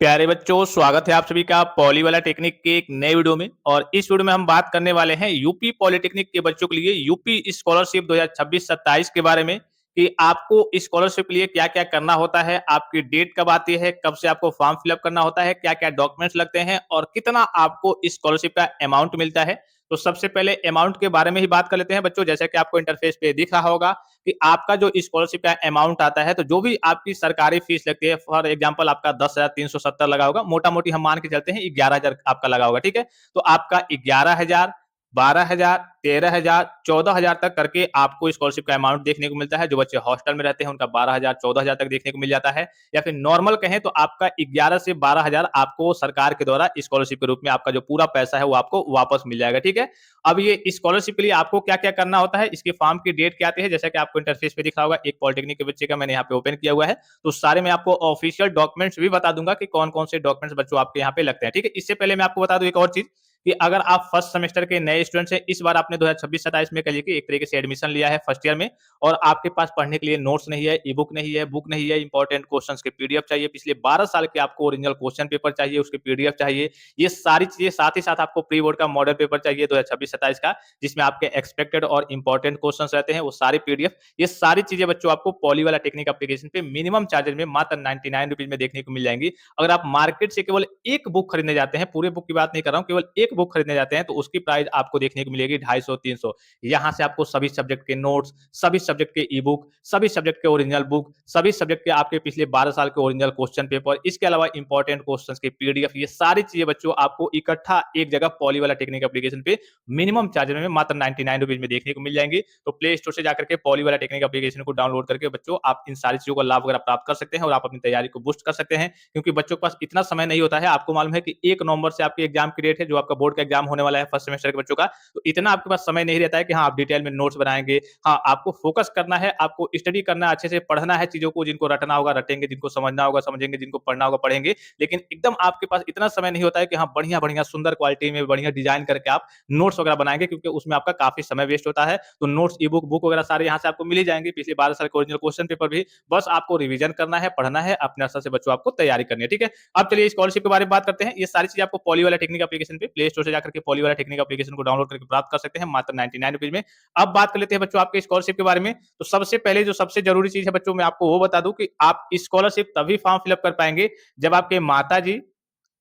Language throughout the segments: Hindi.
प्यारे बच्चों, स्वागत है आप सभी का पॉली वाला टेक्निक के एक नए वीडियो में। और इस वीडियो में हम बात करने वाले हैं यूपी पॉलिटेक्निक के बच्चों के लिए यूपी स्कॉलरशिप 2026-27 के बारे में कि आपको स्कॉलरशिप के लिए क्या-क्या करना होता है, आपकी डेट कब आती है, कब से आपको फॉर्म फिलअप करना होता है, क्या-क्या डॉक्यूमेंट्स लगते हैं और कितना आपको स्कॉलरशिप का अमाउंट मिलता है। तो सबसे पहले अमाउंट के बारे में ही बात कर लेते हैं बच्चों। जैसा कि आपको इंटरफेस पे दिख रहा होगा कि आपका जो स्कॉलरशिप का अमाउंट आता है, तो जो भी आपकी सरकारी फीस लगती है, फॉर एग्जांपल आपका 10,370 लगा होगा, मोटा-मोटी हम मान के चलते हैं 11,000 आपका लगा होगा, ठीक है? तो आपका 11,000, 12,000, 13,000, 14,000 तक करके आपको स्कॉलरशिप का अमाउंट देखने को मिलता है। जो बच्चे हॉस्टल में रहते हैं उनका 12,000, 14,000 तक देखने को मिल जाता है। या फिर नॉर्मल कहें तो आपका 11 से 12,000 आपको सरकार के द्वारा स्कॉलरशिप के रूप में आपका जो पूरा पैसा है वो आपको वापस मिल जाएगा, ठीक है? अब ये स्कॉलरशिप के लिए आपको क्या-क्या करना होता है, इसके फॉर्म की डेट क्या आती है, जैसा कि आपको इंटरफेस पे दिख रहा होगा, एक पॉलिटेक्निक के बच्चे का मैंने यहाँ पे ओपन किया हुआ है। तो सारे मैं आपको ऑफिशियल डॉक्यूमेंट्स भी बता दूंगा कि कौन-कौन से डॉक्यूमेंट्स बच्चों आपके यहाँ पे लगते हैं, ठीक है? इससे पहले मैं आपको बता दूं एक और चीज कि अगर आप फर्स्ट सेमेस्टर के नए स्टूडेंट्स हैं, इस बार आपने 2026-27 में कहिए कि एक तरीके से एडमिशन लिया है फर्स्ट ईयर में और आपके पास पढ़ने के लिए नोट्स नहीं है, ई बुक नहीं है, बुक नहीं है, इंपॉर्टेंट क्वेश्चंस के पीडीएफ चाहिए, पिछले 12 साल के आपको ओरिजिनल क्वेश्चन पेपर चाहिए, उसके पीडीएफ चाहिए। ये सारी चीजें साथ ही साथ आपको प्री बोर्ड का मॉडल पेपर चाहिए 2026-27 का, जिसमें आपके एक्सपेक्टेड और इंपॉर्टेंट क्वेश्चंस रहते हैं, वो सारे पीडीएफ। ये सारी चीजें बच्चों आपको पॉली वाला टेक्निक एप्लीकेशन पे मिनिमम चार्जेज में मात्र 99 रुपीज में देखने को मिल जाएंगी। अगर आप मार्केट से केवल एक बुक खरीदने जाते हैं, पूरे बुक की बात नहीं कर रहा हूं, केवल एक बुक खरीदने जाते हैं तो उसकी प्राइस आपको देखने को मिलेगी 250-300। यहाँ से आपको सभी सब्जेक्ट के नोट्स, सभी सब्जेक्ट के ई बुक, सभी सब्जेक्ट के ओरिजिनल बुक, सभी सब्जेक्ट के आपके पिछले 12 साल के ओरिजिनल क्वेश्चन पेपर, इसके अलावा इंपॉर्टेंट क्वेश्चंस के पीडीएफ, ये सारी चीजें बच्चों आपको इकट्ठा एक जगह पॉली वाला टेक्निक एप्लीकेशन पे मिनिमम चार्जेस में मात्र 99 रुपीज में देखने को मिल जाएंगी। तो प्ले स्टोर से जाकर के पॉली वाला टेक्निक एप्लीकेशन को डाउनलोड करके बच्चों आप इन सारी चीजों का लाभ वगैरह प्राप्त कर सकते हैं और आप अपनी तैयारी को बूस्ट कर सकते हैं, क्योंकि बच्चों के पास इतना समय नहीं होता है। आपको मालूम है कि 1 नवंबर से आपके एग्जाम की डेट है, जो आपका बोर्ड का एग्जाम होने वाला है फर्स्ट सेमेस्टर के बच्चों का। तो इतना आपके पास समय नहीं रहता है कि हाँ आप डिटेल में नोट्स बनाएंगे। हाँ, आपको फोकस करना है, आपको स्टडी करना है, अच्छे से पढ़ना है, चीजों को जिनको रटना होगा रटेंगे, जिनको समझना होगा समझेंगे, जिनको पढ़ना होगा पढ़ेंगे। लेकिन एकदम आपके पास इतना समय नहीं होता है कि हाँ बढ़िया बढ़िया सुंदर क्वालिटी में बढ़िया डिजाइन करके आप नोट्स वगैरह बनाएंगे, क्योंकि उसमें आपका काफी समय वेस्ट होता है। तो नोट्स, ई बुक, बुक वगैरह सारे यहाँ से आपको मिल ही जाएंगे, पिछले 12 साल के ओरिजिनल क्वेश्चन पेपर भी। बस आपको रिवीजन करना है, पढ़ना है, अपने स्तर से बच्चों आपको तैयारी करनी है, ठीक है? अब चलिए स्कॉलरशिप के बारे में बात करते हैं। ये सारी चीजें आपको पॉली वाला टेक्निक एप्लीकेशन पे प्ले स्टोर से जाकर के पॉली वाला टेक्निक एप्लीकेशन को डाउनलोड करके प्राप्त कर सकते हैं मात्र 99 रुपीज में। अब बात कर लेते हैं बच्चों आपके स्कॉलरशिप के बारे में। तो सबसे पहले जो सबसे जरूरी चीज है बच्चों, मैं आपको वो बता दूं कि आप स्कॉलरशिप तभी फॉर्म फिलअप कर पाएंगे जब आपके माता जी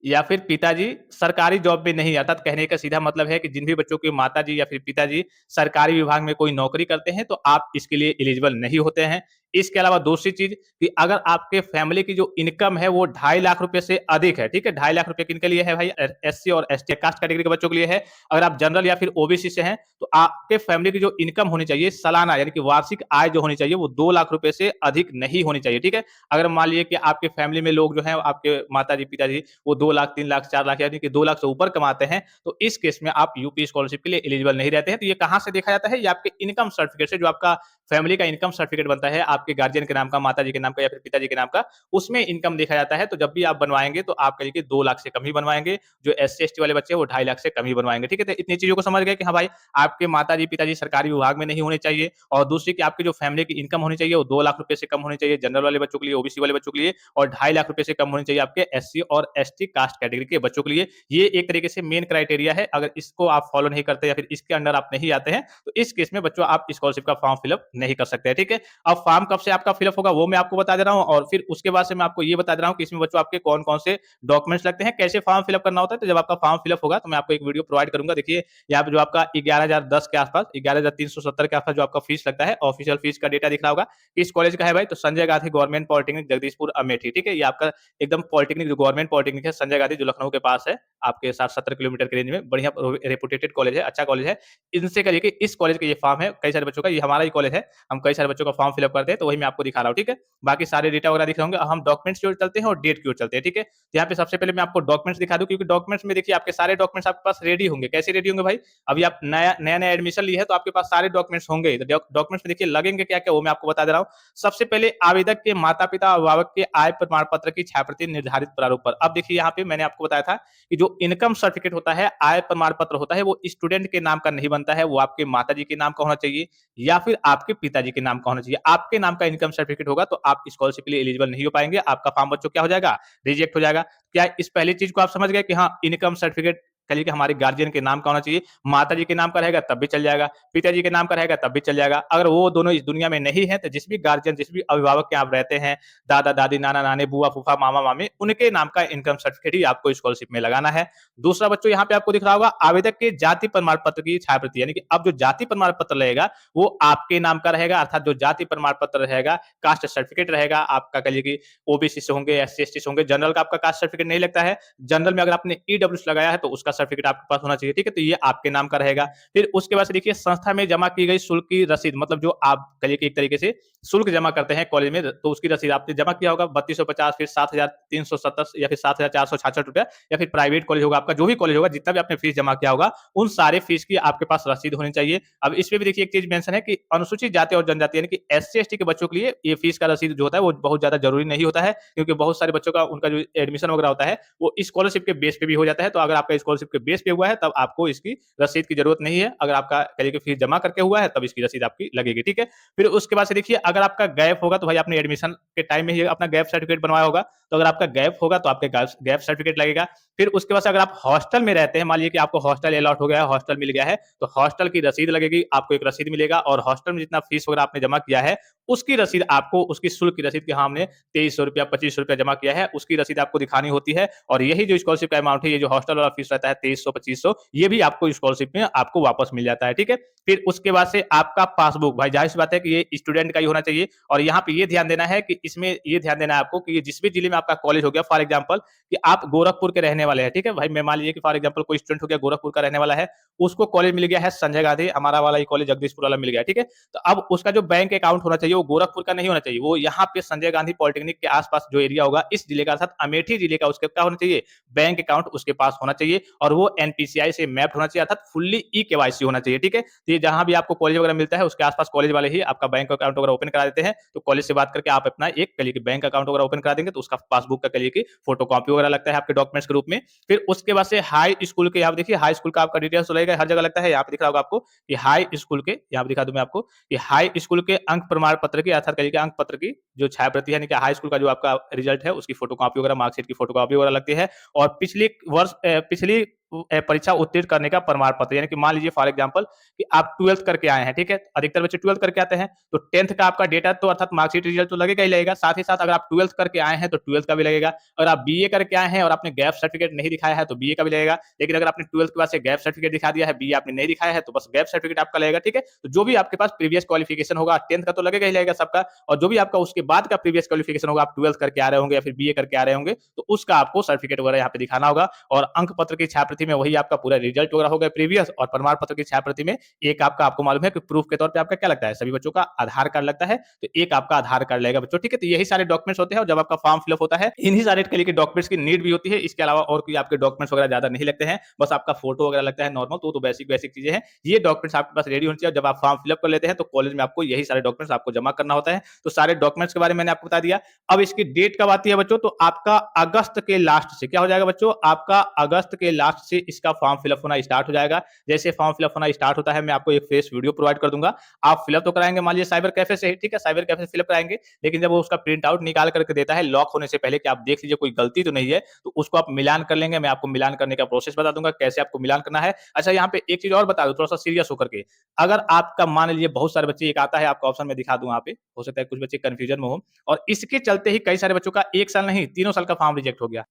या फिर पिताजी सरकारी जॉब में नहीं, अर्थात कहने का सीधा मतलब है कि जिन भी बच्चों के माताजी या फिर पिताजी सरकारी विभाग में कोई नौकरी करते हैं, तो आप इसके लिए एलिजिबल नहीं होते हैं। इसके अलावा दूसरी चीज कि अगर आपके फैमिली की जो इनकम है वो 2.5 लाख रुपए से अधिक है, ठीक है? 2.5 लाख रुपए किनके लिए है भाई? एससी और एसटी कास्ट कैटेगरी के बच्चों के लिए है। अगर आप जनरल या फिर ओबीसी से हैं, तो आपके फैमिली की जो इनकम होनी चाहिए सालाना, यानी कि वार्षिक आय जो होनी चाहिए वो 2 लाख रुपए से अधिक नहीं होनी चाहिए, ठीक है? अगर मान लीजिए कि आपके फैमिली में लोग जो है, आपके माताजी पिताजी वो 2 लाख, 3 लाख, 4 लाख यानी कि 2 लाख से ऊपर कमाते हैं, तो इस केस में आप यूपी स्कॉलरशिप के लिए एलिजिबल नहीं रहते हैं। तो ये कहाँ से देखा जाता है? ये आपके इनकम सर्टिफिकेट से, जो आपका फैमिली का इनकम सर्टिफिकेट बनता है आपके गार्जियन के नाम का, माताजी के नाम का या फिर पिताजी के नाम का, उसमें इनकम देखा जाता है। तो जब भी आप बनवाएंगे तो आप कहिए कि 2 लाख से कम ही बनवाएंगे। जो एससी एसटी वाले बच्चे हैं वो 2.5 लाख से कम ही बनवाएंगे, ठीक है? तो इतनी चीजों को समझ गए कि हाँ भाई, आपके माताजी पिताजी सरकारी विभाग में नहीं होने चाहिए, और दूसरी कि आपकी जो फैमिली की इनकम होनी चाहिए वो 2 लाख रुपए से कम होनी चाहिए जनरल वाले बच्चों के लिए, ओबीसी वाले बच्चों के लिए, और 2.5 लाख रुपए से कम होनी चाहिए आपके एससी और एसटी कास्ट कैटेगरी के बच्चों के लिए। ये एक तरीके से मेन क्राइटेरिया है। अगर इसको आप फॉलो नहीं करते या फिर इसके अंडर आप नहीं आते हैं, तो इस केस में बच्चों आप स्कॉलरशिप का फॉर्म फिलअप नहीं कर सकते हैं, ठीक है? अब फॉर्म कब से आपका फिलअप होगा वो मैं आपको बता दे रहा हूँ, और फिर उसके बाद से मैं आपको ये बता दे रहा हूँ कि इसमें बच्चों आपके कौन-कौन से डॉक्यूमेंट्स लगते हैं, कैसे फॉर्म फिलअप करना होता है। तो जब आपका फॉर्म फिलअप होगा तो मैं आपको एक वीडियो प्रोवाइड करूँगा। देखिए, यहाँ पे जो आपका 11,010 के आसपास, 11,370 के आसपास जो आपका फीस लगता है, ऑफिशियल फीस का डेटा दिख रहा होगा। किस कॉलेज का है भाई? तो संजय गांधी गवर्नमेंट पॉलिटेक्निक जगदीशपुर अमेठी, ठीक है? ये आपका एकदम पॉलिटेक्निक जो गवर्नमेंट पॉलिटेक्निक है संजय गांधी, जो लखनऊ के पास है, आपके 60-70 किलोमीटर के रेंज में, बढ़िया रेपुटेटेड कॉलेज है, अच्छा कॉलेज है। इनसे करिए कि इस कॉलेज का ये फॉर्म है, कई सारे बच्चों का, ये हमारा ही कॉलेज है, हम कई सारे बच्चों का फॉर्म फिलअप करते हैं, तो वही मैं आपको दिखा रहा हूँ, ठीक है? बाकी सारे डेटा वगैरह दिख रहे होंगे। हम डॉक्यूमेंट्स की ओर चलते हैं और डेट की ओर चलते हैं, ठीक है? तो यहाँ पे सबसे पहले मैं आपको डॉक्यूमेंट्स दिखा दूं, क्योंकि डॉक्यूमेंट्स में देखिए आपके सारे डॉक्यूमेंट्स आपके पास रेडी होंगे। कैसे रेडी होंगे भाई? अभी आप नया एडमिशन लिए है तो आपके पास सारे डॉक्यूमेंट्स होंगे ही। तो डॉक्यूमेंट्स में देखिए लगेंगे क्या क्या, वो मैं आपको बता दे रहा हूँ। सबसे पहले आवेदक के माता पिता अभिभावक के आय प्रमाण पत्र की छायाप्रति निर्धारित प्रारूप पर। अब देखिए यहाँ पे मैंने आपको बताया था कि जो इनकम सर्टिफिकेट होता है, आय प्रमाण पत्र होता है, वो स्टूडेंट के नाम का नहीं बनता है, वो आपके माताजी के नाम का होना चाहिए या फिर आपके पिताजी के नाम का होना चाहिए। आपके नाम का इनकम सर्टिफिकेट होगा तो आप स्कॉलरशिप के लिए एलिजिबल नहीं हो पाएंगे, आपका फॉर्म बच्चों क्या हो जाएगा, रिजेक्ट हो जाएगा। क्या इस पहली चीज को आप समझ गए कि हाँ, इनकम सर्टिफिकेट कहिए कि हमारे गार्जियन के नाम का होना चाहिए, माता जी के नाम का रहेगा तब भी चल जाएगा, पिताजी के नाम का रहेगा तब भी चल जाएगा। अगर वो दोनों इस दुनिया में नहीं है तो जिस भी गार्जियन, जिस भी अभिभावक के आप रहते हैं, दादा दादी, नाना नानी, बुआ फूफा, मामा मामी, उनके नाम का इनकम सर्टिफिकेट ही आपको स्कॉलरशिप में लगाना है। दूसरा बच्चों यहाँ पे आपको दिख रहा होगा आवेदक के जाति प्रमाण पत्र की छायाप्रति, यानी कि अब जो जाति प्रमाण पत्र रहेगा वो आपके नाम का रहेगा, अर्थात जो जाति प्रमाण पत्र रहेगा, कास्ट सर्टिफिकेट रहेगा आपका, कहिए कि ओबीसी से होंगे, एससी एसटी से होंगे, जनरल का आपका कास्ट सर्टिफिकेट नहीं लगता है, जनरल में अगर आपने ईडब्ल्यूएस लगाया है तो उसका सर्टिफिकेट आपके पास होना चाहिए, ठीक है, तो ये आपके नाम का रहेगा। फिर उसके बाद से देखिए संस्था में जमा की गई शुल्क की रसीद, मतलब जो आप कहिए कि एक तरीके से शुल्क जमा करते हैं कॉलेज में, तो उसकी रसीद आपने जमा किया होगा 3250, फिर 7370 या फिर 7466 रुपया, या फिर प्राइवेट कॉलेज होगा आपका, जो भी कॉलेज होगा, जितना भी आपने फीस जमा किया होगा उन सारे फीस की आपके पास रसीद होनी चाहिए। अब इसमें भी देखिए एक चीज मेंशन है कि अनुसूचित जाति और जनजाति यानी कि एससी एसटी के बच्चों के लिए ये फीस का रसीद जो होता है वो बहुत ज्यादा जरूरी नहीं होता है, क्योंकि बहुत सारे बच्चों का उनका जो एडमिशन वगैरह होता है वो स्कॉलरशिप के बेस पे भी हो जाता है। तो अगर आपका स्कॉलरशिप के बेस पे हुआ है तब आपको इसकी रसीद की जरूरत नहीं है, अगर आपका कहिए कि फीस जमा करके हुआ है तब इसकी रसीद आपकी लगेगी, ठीक है। फिर उसके बाद से देखिए अगर आपका गैप होगा तो भाई आपने एडमिशन के टाइम में ही अपना गैप सर्टिफिकेट बनवाया होगा, तो अगर आपका गैप होगा तो आपके गैप सर्टिफिकेट लगेगा। फिर उसके बाद से अगर आप हॉस्टल में रहते हैं, मान लीजिए कि आपको हॉस्टल अलॉट हो गया है, हॉस्टल मिल गया है, तो हॉस्टल की रसीद लगेगी, आपको एक रसीद मिलेगा, और हॉस्टल में जितना फीस वगैरह आपने जमा किया है उसकी रसीद आपको, उसकी शुल्क की रसीद कि हाँ हमने 2300 रुपया 2500 रुपया जमा किया है, उसकी रसीद आपको दिखानी होती है। और यही जो स्कॉलरशिप का अमाउंट है, ये जो हॉस्टल वाला फीस रहता है 2300 2500, ये भी आपको स्कॉलरशिप में आपको वापस मिल जाता है, ठीक है। फिर उसके बाद से आपका पासबुक, भाई जाहिर सी बात है कि ये स्टूडेंट का ही होना चाहिए, और यहाँ पे ये ध्यान देना है कि इसमें ये ध्यान देना है आपको कि ये जिस भी जिले में आपका कॉलेज हो गया, फॉर एग्जाम्पल कि आप गोरखपुर के रहने वाले हैं, ठीक है भाई, मैं मान लीजिए कि फॉर एग्जाम्पल कोई स्टूडेंट हो गया गोरखपुर का रहने वाला है, उसको कॉलेज मिल गया है संजय गांधी, हमारा वाला ही कॉलेज जगदीशपुर वाला मिल गया, ठीक है। तो अब उसका जो बैंक अकाउंट होना चाहिए वो गोरखपुर का नहीं होना चाहिए, वो यहाँ पे संजय गांधी पॉलिटेक्निक के आसपास जो एरिया होगा इस जिले का, अर्थात अमेठी जिले का, उसके क्या होना चाहिए, बैंक अकाउंट उसके पास होना चाहिए, और वो एनपीसीआई से मैप होना चाहिए, अर्थात फुल्ली ई केवाईसी होना चाहिए, ठीक है। तो ये जहां भी आपको कॉलेज वगैरह मिलता है उसके आसपास कॉलेज वाले ही आपका बैंक अकाउंट वगैरह ओपन करा देते हैं, तो कॉलेज से बात करके आप अपना एक कहिए कि बैंक अकाउंट वगैरह ओपन करा देंगे तो उसका पासबुक का कहिए कि फोटो कॉपी वगैरह लगता है आपके डॉक्यूमेंट्स के रूप में। फिर उसके बाद से हाई स्कूल के, आप देखिए हाई स्कूल का आपका डिटेल्स लगेगा, हर जगह लगता है, यहाँ पे दिख रहा होगा आपको कि हाई स्कूल के, यहाँ पे दिखा दूं मैं आपको कि हाई स्कूल के अंक प्रमाण पत्र की, अर्थात कहिए कि अंक पत्र की जो छायाप्रति है, यानी कि हाई स्कूल का जो आपका रिजल्ट है उसकी फोटो कॉपी वगैरह, मार्कशीट की फोटो कॉपी वगैरह लगती है, और पिछली वर्ष पिछली परीक्षा उत्तीर्ण करने का प्रमाण पत्र, यानी कि मान लीजिए फॉर एग्जांपल कि आप 12th करके आए हैं, ठीक है, अधिकतर बच्चे 12th करके आते हैं, तो 10th का आपका डेटा तो अर्थात मार्कशीट रिजल्ट तो लगेगा ही लगेगा, साथ ही साथ अगर आप 12th करके आए हैं तो 12th का भी लगेगा, अगर आप बीए करके आए हैं और आपने गैप सर्टिफिकेट नहीं दिखाया है तो बीए का भी लगेगा, लेकिन अगर आपने 12th के बाद से गैप सर्टिफिकेट दिखा दिया है, बीए आपने नहीं दिखाया है तो बस गैप सर्टिफिकेट आपका लगेगा, ठीक है। तो जो भी आपके पास प्रीवियस क्वालिफिकेशन होगा, 10th का तो लगेगा ही लगेगा सबका, और जो भी आपका उसके बाद का प्रीवियस क्वालिफिकेशन होगा, आप 12th करके आ रहे होंगे या फिर बीए करके आ रहे होंगे, तो उसका आपको सर्टिफिकेट वगैरह यहाँ पे दिखाना होगा, और अंक पत्र की छायाप्रति में वही आपका पूरा रिजल्ट वगैरह हो गया प्रीवियस, और प्रमाण पत्र की छायाप्रति में एक आपका, आपको मालूम है कि प्रूफ के तौर पे आपका क्या लगता है, सभी बच्चों का आधार कार्ड लगता है, तो एक आपका आधार कार्ड लगेगा बच्चों, ठीक है। तो यही सारे डॉक्यूमेंट्स होते हैं, और जब आपका फॉर्म फिलअप होता है इन्हीं सारे के लिए डॉक्यूमेंट्स की नीड भी होती है, इसके अलावा और कोई आपके डॉक्यूमेंट्स वगैरह ज्यादा नहीं लगते हैं, बस आपका फोटो वगैरह लगता है नॉर्मल, तो बेसिक बेसिक चीजें हैं, ये डॉक्यूमेंट्स आपके पास रेडी होने चाहिए। जब आप फॉर्म फिलअप कर लेते हैं तो कॉलेज में आपको यही सारे डॉक्यूमेंट्स आपको जमा करना होता है, तो सारे डॉक्यूमेंट्स के बारे में मैंने आपको बता दिया। अब इसकी डेट कब आती है बच्चों, तो आपका अगस्त के लास्ट से क्या हो जाएगा बच्चों, आपका अगस्त के लास्ट से इसका फॉर्म फिलअप होना स्टार्ट हो जाएगा। जैसे फॉर्म फिलअप होना स्टार्ट होता है मैं आपको एक फेस वीडियो प्रोवाइड कर दूंगा, आप फिलअप तो कराएंगे मान लीजिए साइबर कैफे से, ठीक है, साइबर कैफे से फिलअप कराएंगे, लेकिन जब वो उसका प्रिंट आउट निकाल करके देता है लॉक होने से पहले कि आप देख लीजिए कोई गलती तो नहीं है, तो उसको आप मिलान कर लेंगे, मैं आपको मिलान करने का प्रोसेस बता दूंगा कैसे आपको मिलान करना है। अच्छा यहाँ पे एक चीज और बता दूं थोड़ा सा सीरियस होकर के, अगर आपका मान लीजिए बहुत सारे बच्चे, एक आता है आपका ऑप्शन में दिखा दूं, यहाँ पे हो सकता है कुछ बच्चे कंफ्यूजन में हो, और इसके चलते ही कई सारे बच्चों का 1 साल नहीं 3 साल का फॉर्म रिजेक्ट हो गया,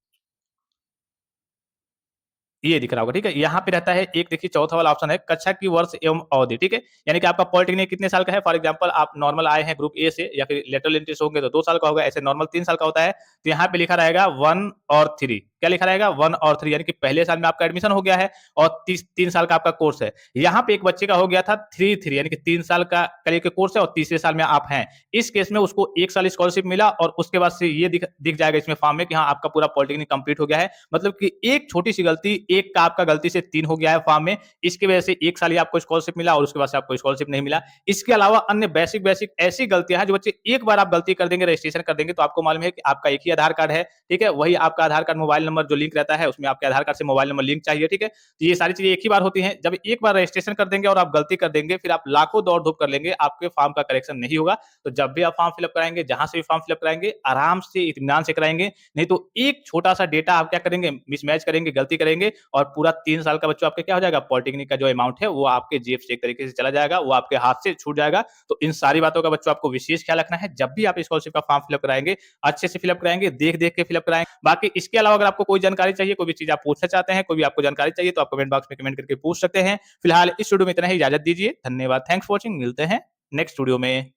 ये दिख रहा होगा, ठीक है। यहाँ पे रहता है एक, देखिए चौथा वाला ऑप्शन है कक्षा की वर्ष एवं अवधि, ठीक है, यानी कि आपका पॉलिटेक्निक कितने साल का है, फॉर एग्जांपल आप नॉर्मल आए हैं ग्रुप ए से, या फिर लेटरल एंट्री से होंगे तो 2 साल का होगा, ऐसे नॉर्मल 3 साल का होता है, तो यहाँ पे लिखा रहेगा 1 और 3, क्या लिखा रहेगा 1 और 3, यानी कि पहले साल में आपका एडमिशन हो गया है और 3 साल का आपका कोर्स है। यहाँ पे एक बच्चे का हो गया था 3 यानी कि 3 साल का करिए के कोर्स है और तीसरे साल में आप हैं, इस केस में उसको 1 साल स्कॉलरशिप मिला, और उसके बाद से ये दिख जाएगा इसमें फॉर्म में कि हाँ आपका पूरा पॉलिटेक्निक कंप्लीट हो गया है, मतलब कि एक छोटी सी गलती, एक का आपका गलती से 3 हो गया है फॉर्म में, इसकी वजह से 1 साल ही आपको स्कॉलरशिप मिला और उसके बाद से आपको स्कॉलरशिप नहीं मिला। इसके अलावा अन्य बेसिक बेसिक ऐसी गलतियां हैं जो बच्चे एक बार आप गलती कर देंगे, रजिस्ट्रेशन कर देंगे, तो आपको मालूम है कि आपका एक ही आधार कार्ड है, ठीक है, वही आप आपका आधार कार्ड मोबाइल नंबर जो लिंक रहता है उसमें आपके आधार कार्ड से मोबाइल नंबर लिंक चाहिए, ठीक है? तो ये सारी चीजें एक ही बार होती हैं। जब एक बार रजिस्ट्रेशन कर देंगे और आप गलती कर देंगे, फिर आप लाखों दौड़-धूप कर लेंगे, आपके फॉर्म का करेक्शन नहीं होगा। तो जब भी आप फॉर्म फिल अप कराएँगे, जहाँ से भी फॉर्म फिल अप कराएँगे, आराम से इत्मीनान से कराएँगे, नहीं तो एक छोटा-सा डेटा आप क्या करेंगे, मिसमैच करेंगे, गलती करेंगे और पूरा 3 साल का बच्चा आपका क्या हो जाएगा, पॉलिटेक्निक का जो अमाउंट है, वो आपके जेब से एक तरीके से चला जाएगा, वो आपके हाथ से छूट जाएगा। तो इन सारी बातों का बच्चों आपको विशेष ख्याल रखना है, जब भी आप स्कॉलरशिप का फॉर्म फिल अप कराएँगे, अच्छे से फिल अप कराएँगे, देख-देख के फिल अप कराएँ। बाकी इसके अलावा अगर आपको कोई जानकारी चाहिए, कोई भी चीज़ आप पूछना चाहते हैं, कोई भी आपको जानकारी चाहिए, तो आप कमेंट बॉक्स में कमेंट करके पूछ सकते हैं। फिलहाल इस वीडियो में इतना ही, इजाज़त दीजिए। धन्यवाद, थैंक्स फॉर वॉचिंग। मिलते हैं नेक्स्ट वीडियो में।